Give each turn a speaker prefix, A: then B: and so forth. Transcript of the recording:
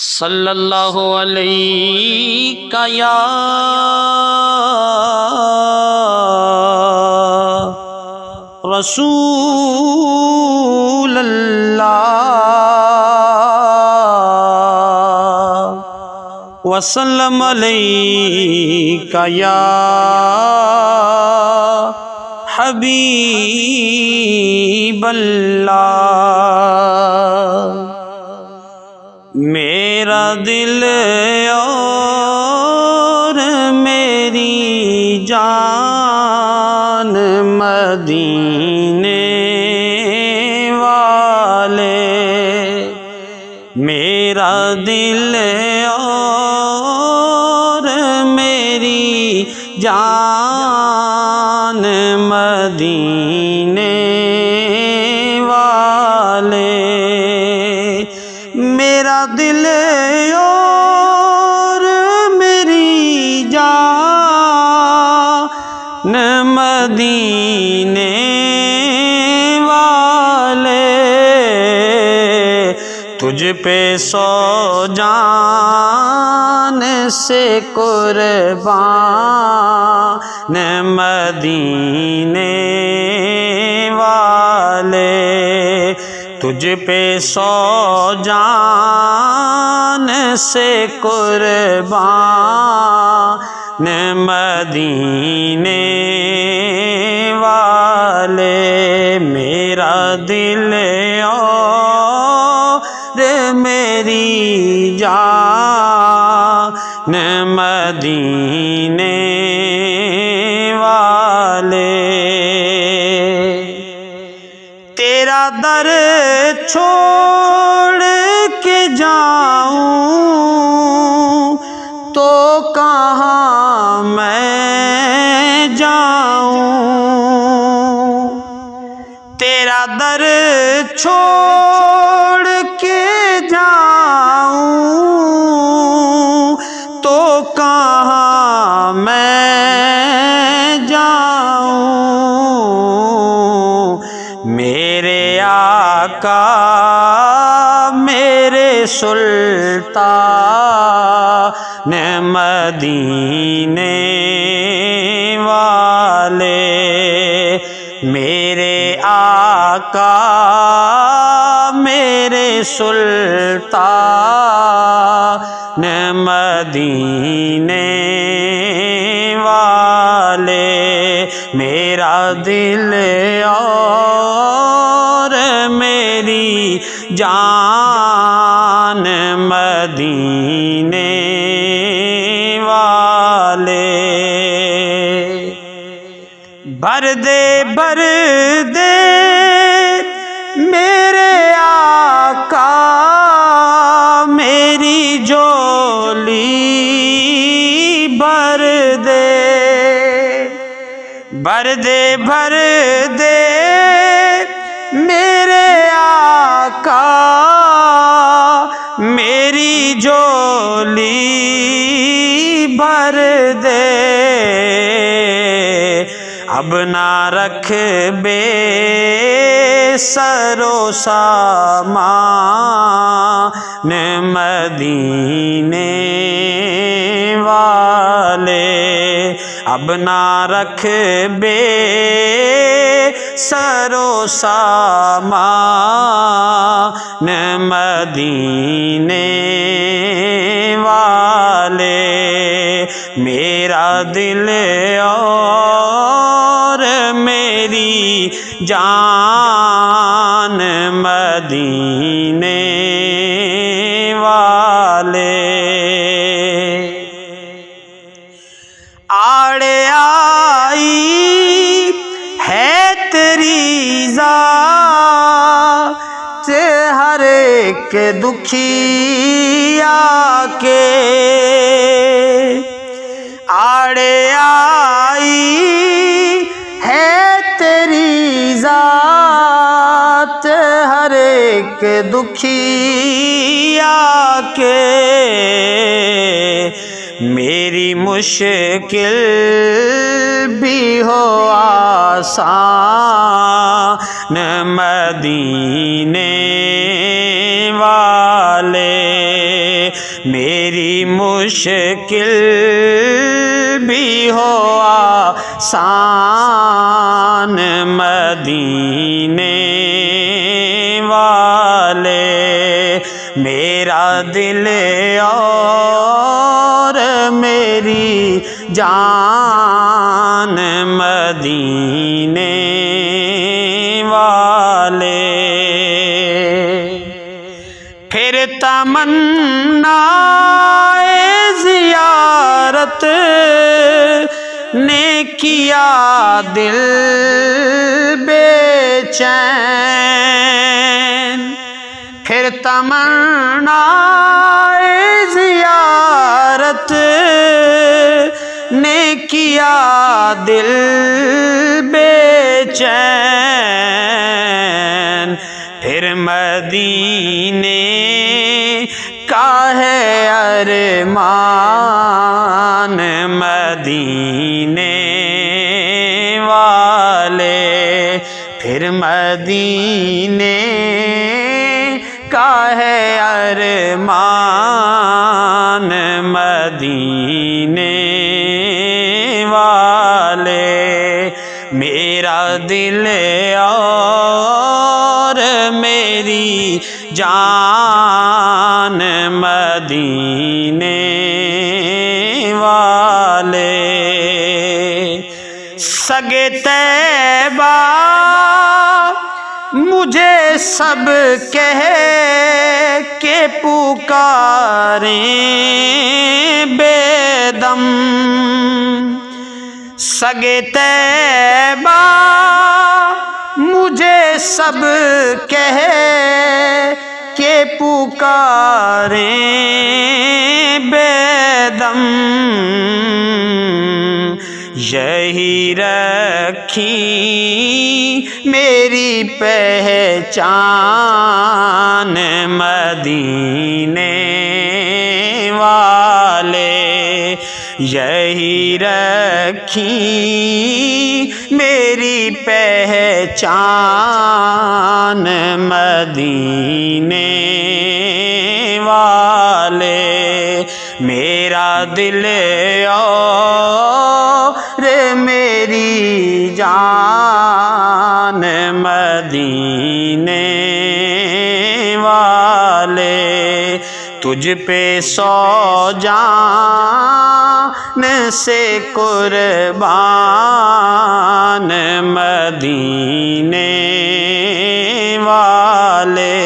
A: صلی اللہ علیہ یا رسول اللہ وسلم علیہ یا حبیب اللہ۔ میرا دل اور میری جان مدینے والے، میرا دل اور میری جان مدینے والے، میرا دل اور میری جان مدینے والے، تجھ پہ سو جان سے قربان مدینے والے، تجھ پہ سو جان سے قربان مدینے والے، میرا دل اور میری جان مدینے والے، تیرا در چھوڑ کے جاؤں تو کہاں میں جاؤں، تیرا در چھوڑ کے جاؤں تو کہاں میں جاؤں، میرے آقا میرے سلطان مدینے والے، میرے آقا میرے سلطان مدینے والے، میرا دل اور میری جان مدینے والے، بھر دے میرے آقا میری جولی، بھر دے میرے آقا میری جولی، بھر دے، اب نہ رکھ بے سر و سامان مدینے والے، اب نہ رکھ بے سر و سامان مدینے والے، میرا دل اور میری جان مدینے والے، آڑے آئی ہے تیری ذات ہر ایک دکھیا کے، آڑے آئی ہے تیری ذات ہر ایک دکھیا کے، میری مشکل بھی ہو آسان مدینے والے، میری مشکل بھی ہو آسان مدینے والے، میرا دل اور میری جان مدینے والے۔ پھر تمنا زیارت نے کیا دل بے چین، پھر تمنا زیارت نے کیا دل بے چین، پھر مدینے کا ہے ارمان مدینے والے، پھر مدینے کا ہے ارمان مدینے والے، میرا دل اور میری جان مدینے والے۔ سگے طیبہ مجھے سب کہہ کے پکاریں بے دم، سگے طیبہ مجھے سب کہہ کے پکاریں بے دم، یہی رکھی میری پہچان مدینے والے، یہی رکھی میری پہچان مدینے والے، میرا دل اور میری جان مدینے والے، تجھ پہ سو جان سے قربان مدینے والے۔